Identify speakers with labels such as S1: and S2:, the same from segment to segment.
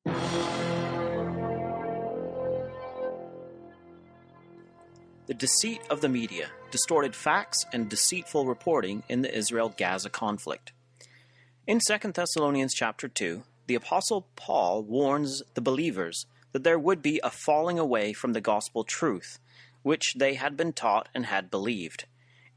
S1: The deceit of the media, distorted facts, and deceitful reporting in the Israel Gaza conflict. In 2 Thessalonians chapter 2, the Apostle Paul warns the believers that there would be a falling away from the gospel truth, which they had been taught and had believed.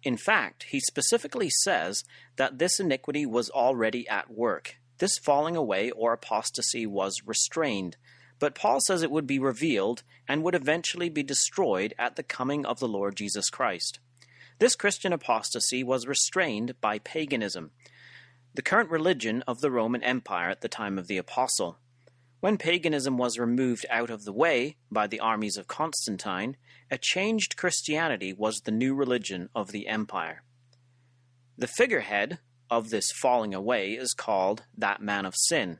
S1: In fact, he specifically says that this iniquity was already at work. This falling away or apostasy was restrained, but Paul says it would be revealed and would eventually be destroyed at the coming of the Lord Jesus Christ. This Christian apostasy was restrained by paganism, the current religion of the Roman Empire at the time of the Apostle. When paganism was removed out of the way by the armies of Constantine, a changed Christianity was the new religion of the empire. The figurehead of this falling away is called that man of sin,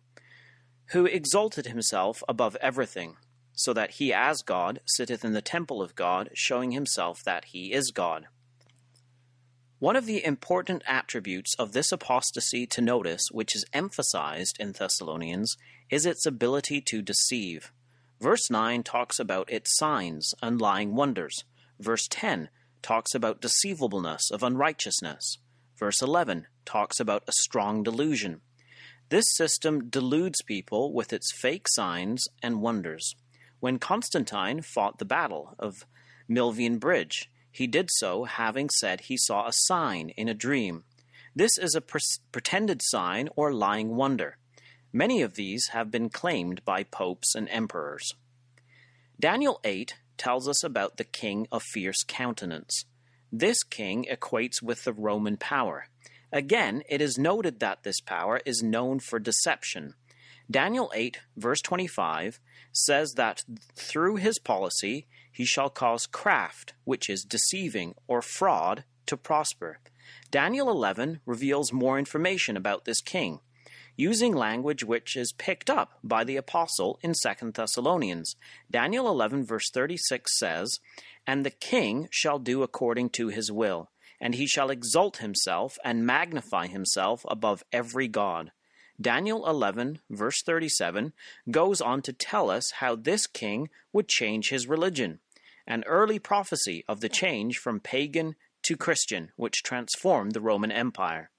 S1: who exalted himself above everything, so that he as God sitteth in the temple of God, showing himself that he is God. One of the important attributes of this apostasy to notice, which is emphasized in Thessalonians, is its ability to deceive. Verse 9 talks about its signs and lying wonders. Verse 10 talks about deceivableness of unrighteousness. Verse 11 talks about a strong delusion. This system deludes people with its fake signs and wonders. When Constantine fought the battle of Milvian Bridge, he did so having said he saw a sign in a dream. This is a pretended sign or lying wonder. Many of these have been claimed by popes and emperors. Daniel 8 tells us about the king of fierce countenance. This king equates with the Roman power. Again, it is noted that this power is known for deception. Daniel 8, verse 25, says that through his policy he shall cause craft, which is deceiving, or fraud, to prosper. Daniel 11 reveals more information about this king, using language which is picked up by the apostle in 2 Thessalonians. Daniel 11, verse 36 says, "And the king shall do according to his will, and he shall exalt himself and magnify himself above every god." Daniel 11, verse 37, goes on to tell us how this king would change his religion, an early prophecy of the change from pagan to Christian, which transformed the Roman Empire.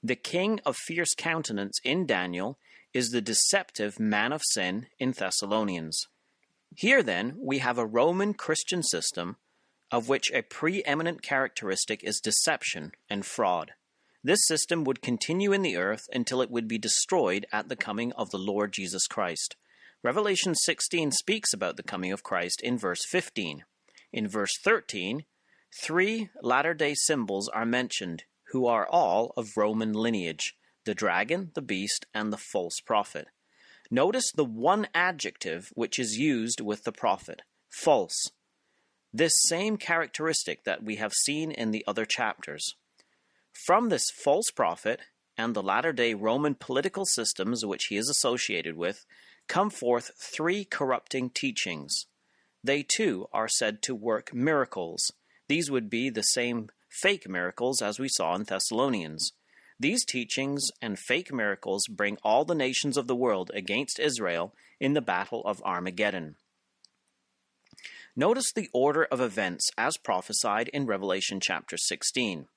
S1: The king of fierce countenance in Daniel is the deceptive man of sin in Thessalonians. Here, then, we have a Roman Christian system of which a preeminent characteristic is deception and fraud. This system would continue in the earth until it would be destroyed at the coming of the Lord Jesus Christ. Revelation 16 speaks about the coming of Christ in verse 15. In verse 13, 3 latter-day symbols are mentioned, who are all of Roman lineage: the dragon, the beast, and the false prophet. Notice the one adjective which is used with the prophet: false. This same characteristic that we have seen in the other chapters. From this false prophet and the latter-day Roman political systems which he is associated with come forth 3 corrupting teachings. They too are said to work miracles. These would be the same fake miracles as we saw in Thessalonians. These teachings and fake miracles bring all the nations of the world against Israel in the battle of Armageddon. Notice the order of events as prophesied in Revelation chapter 16.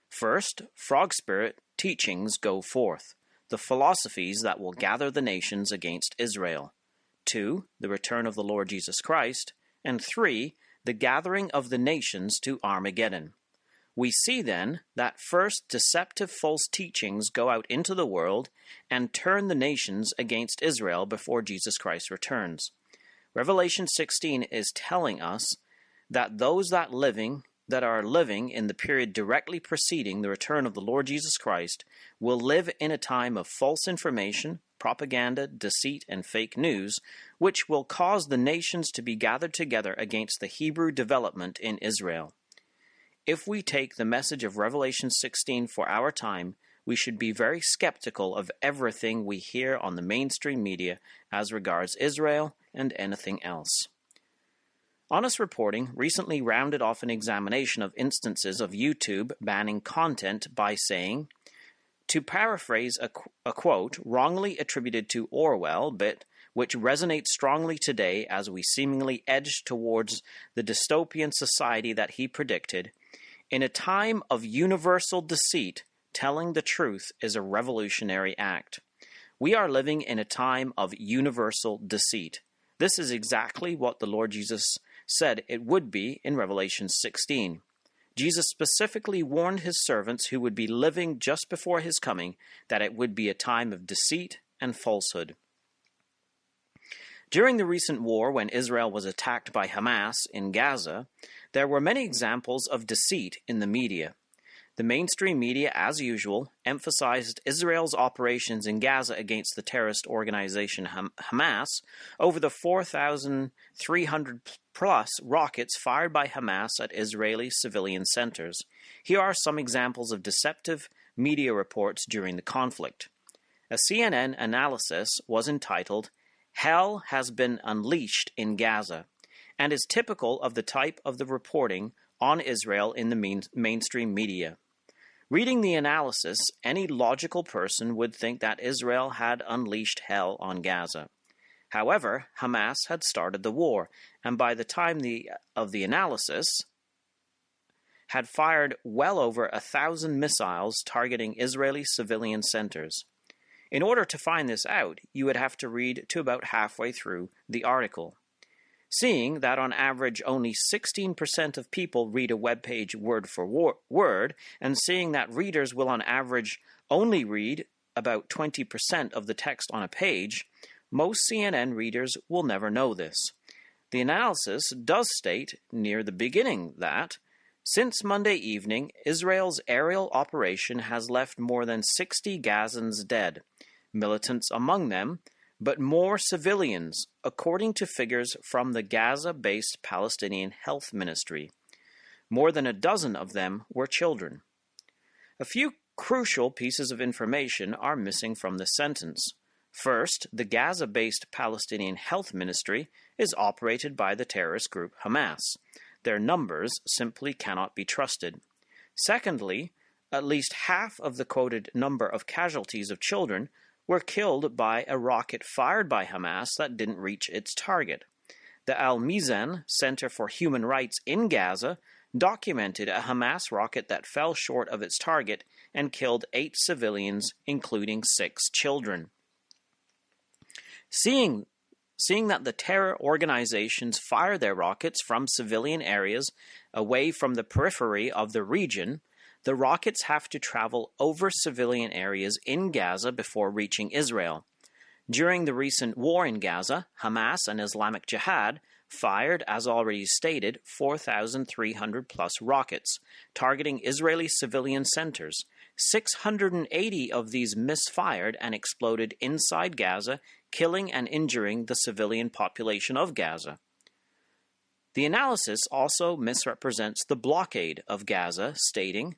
S1: First, frog spirit teachings go forth, the philosophies that will gather the nations against Israel. 2, the return of the Lord Jesus Christ. And 3, the gathering of the nations to Armageddon. We see then that first deceptive false teachings go out into the world and turn the nations against Israel before Jesus Christ returns. Revelation 16 is telling us that those that are living in the period directly preceding the return of the Lord Jesus Christ will live in a time of false information, propaganda, deceit, and fake news, which will cause the nations to be gathered together against the Hebrew development in Israel. If we take the message of Revelation 16 for our time, we should be very skeptical of everything we hear on the mainstream media as regards Israel and anything else. Honest Reporting recently rounded off an examination of instances of YouTube banning content by saying, to paraphrase a quote wrongly attributed to Orwell, but which resonates strongly today as we seemingly edge towards the dystopian society that he predicted. In a time of universal deceit, telling the truth is a revolutionary act. We are living in a time of universal deceit. This is exactly what the Lord Jesus said it would be in Revelation 16. Jesus specifically warned his servants who would be living just before his coming that it would be a time of deceit and falsehood. During the recent war, when Israel was attacked by Hamas in Gaza, there were many examples of deceit in the media. The mainstream media, as usual, emphasized Israel's operations in Gaza against the terrorist organization Hamas over the 4,300-plus rockets fired by Hamas at Israeli civilian centers. Here are some examples of deceptive media reports during the conflict. A CNN analysis was entitled, "Hell Has Been Unleashed in Gaza," and is typical of the type of the reporting on Israel in the mainstream media. Reading the analysis, any logical person would think that Israel had unleashed hell on Gaza. However, Hamas had started the war, and by the time of the analysis, had fired well over 1,000 missiles targeting Israeli civilian centers. In order to find this out, you would have to read to about halfway through the article. Seeing that on average only 16% of people read a web page word for word, and seeing that readers will on average only read about 20% of the text on a page, most CNN readers will never know this. The analysis does state near the beginning that, since Monday evening, Israel's aerial operation has left more than 60 Gazans dead, militants among them, but more civilians, according to figures from the Gaza-based Palestinian Health Ministry. More than a dozen of them were children. A few crucial pieces of information are missing from this sentence. First, the Gaza-based Palestinian Health Ministry is operated by the terrorist group Hamas. Their numbers simply cannot be trusted. Secondly, at least half of the quoted number of casualties of children were killed by a rocket fired by Hamas that didn't reach its target. The Al-Mizan Center for Human Rights in Gaza documented a Hamas rocket that fell short of its target and killed 8 civilians, including 6 children. Seeing that the terror organizations fire their rockets from civilian areas away from the periphery of the region, the rockets have to travel over civilian areas in Gaza before reaching Israel. During the recent war in Gaza, Hamas and Islamic Jihad fired, as already stated, 4,300-plus rockets, targeting Israeli civilian centers. 680 of these misfired and exploded inside Gaza, killing and injuring the civilian population of Gaza. The analysis also misrepresents the blockade of Gaza, stating,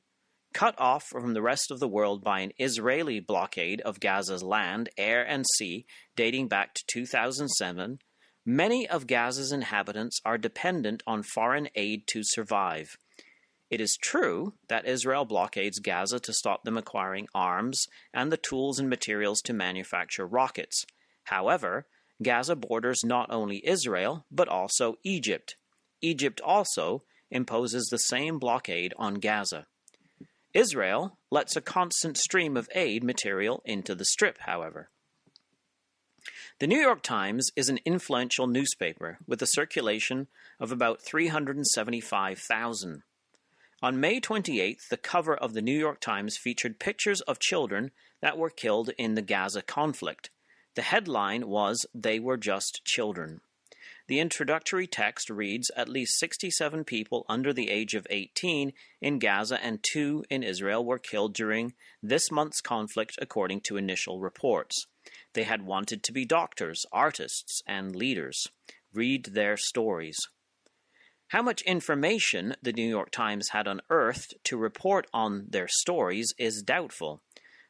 S1: "Cut off from the rest of the world by an Israeli blockade of Gaza's land, air, and sea dating back to 2007, many of Gaza's inhabitants are dependent on foreign aid to survive. It is true that Israel blockades Gaza to stop them acquiring arms and the tools and materials to manufacture rockets. However, Gaza borders not only Israel, but also Egypt. Egypt also imposes the same blockade on Gaza. Israel lets a constant stream of aid material into the Strip, however." The New York Times is an influential newspaper with a circulation of about 375,000. On May 28th, the cover of the New York Times featured pictures of children that were killed in the Gaza conflict. The headline was, "They Were Just Children." The introductory text reads, "At least 67 people under the age of 18 in Gaza and 2 in Israel were killed during this month's conflict, according to initial reports. They had wanted to be doctors, artists, and leaders. Read their stories." How much information the New York Times had unearthed to report on their stories is doubtful.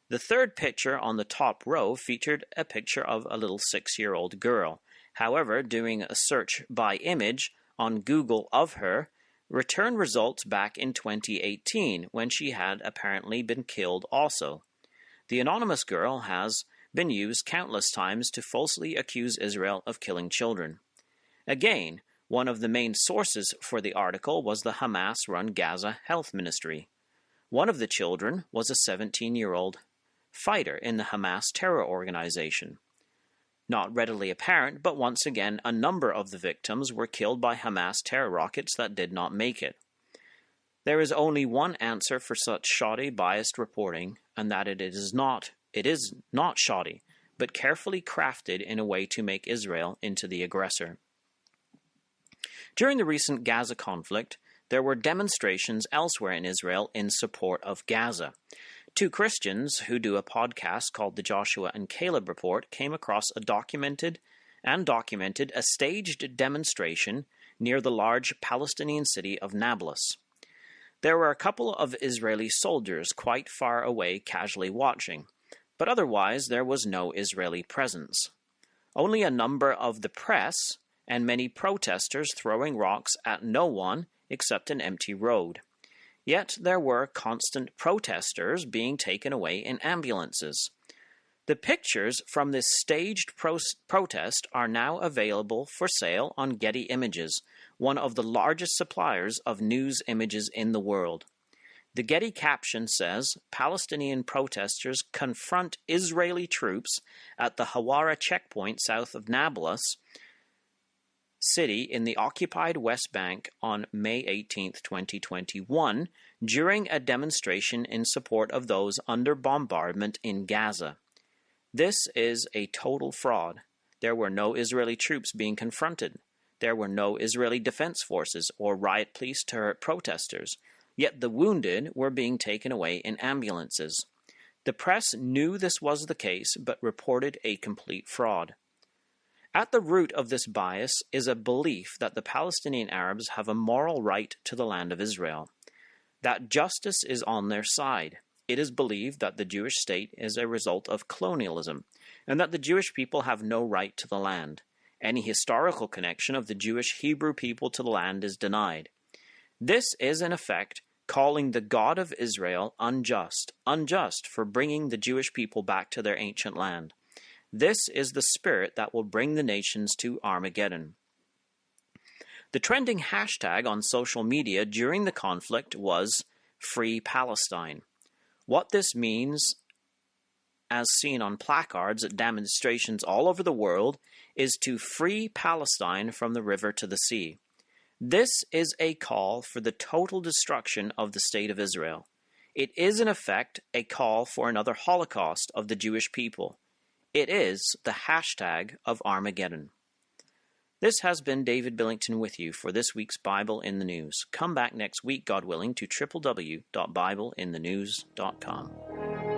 S1: The third picture on the top row featured a picture of a little 6-year-old girl. However, doing a search by image on Google of her returned results back in 2018, when she had apparently been killed also. The anonymous girl has been used countless times to falsely accuse Israel of killing children. Again, one of the main sources for the article was the Hamas-run Gaza Health Ministry. One of the children was a 17-year-old fighter in the Hamas terror organization. Not readily apparent, but once again a number of the victims were killed by Hamas terror rockets that did not make it. There is only one answer for such shoddy, biased reporting, and that it is not shoddy, but carefully crafted in a way to make Israel into the aggressor. During the recent Gaza conflict, there were demonstrations elsewhere in Israel in support of Gaza. Two Christians who do a podcast called the Joshua and Caleb Report came across a documented a staged demonstration near the large Palestinian city of Nablus. There were a couple of Israeli soldiers quite far away casually watching, but otherwise there was no Israeli presence. Only a number of the press and many protesters throwing rocks at no one except an empty road. Yet there were constant protesters being taken away in ambulances. The pictures from this staged protest are now available for sale on Getty Images, one of the largest suppliers of news images in the world. The Getty caption says, Palestinian protesters confront Israeli troops at the Hawara checkpoint south of Nablus city in the occupied West Bank on May 18, 2021, during a demonstration in support of those under bombardment in Gaza. This is a total fraud. There were no Israeli troops being confronted. There were no Israeli defense forces or riot police to hurt protesters, yet the wounded were being taken away in ambulances. The press knew this was the case, but reported a complete fraud. At the root of this bias is a belief that the Palestinian Arabs have a moral right to the land of Israel, that justice is on their side. It is believed that the Jewish state is a result of colonialism, and that the Jewish people have no right to the land. Any historical connection of the Jewish Hebrew people to the land is denied. This is, in effect, calling the God of Israel unjust for bringing the Jewish people back to their ancient land. This is the spirit that will bring the nations to Armageddon. The trending hashtag on social media during the conflict was Free Palestine. What this means, as seen on placards at demonstrations all over the world, is to free Palestine from the river to the sea. This is a call for the total destruction of the state of Israel. It is, in effect, a call for another Holocaust of the Jewish people. It is the hashtag of Armageddon. This has been David Billington with you for this week's Bible in the News. Come back next week, God willing, to www.bibleinthenews.com.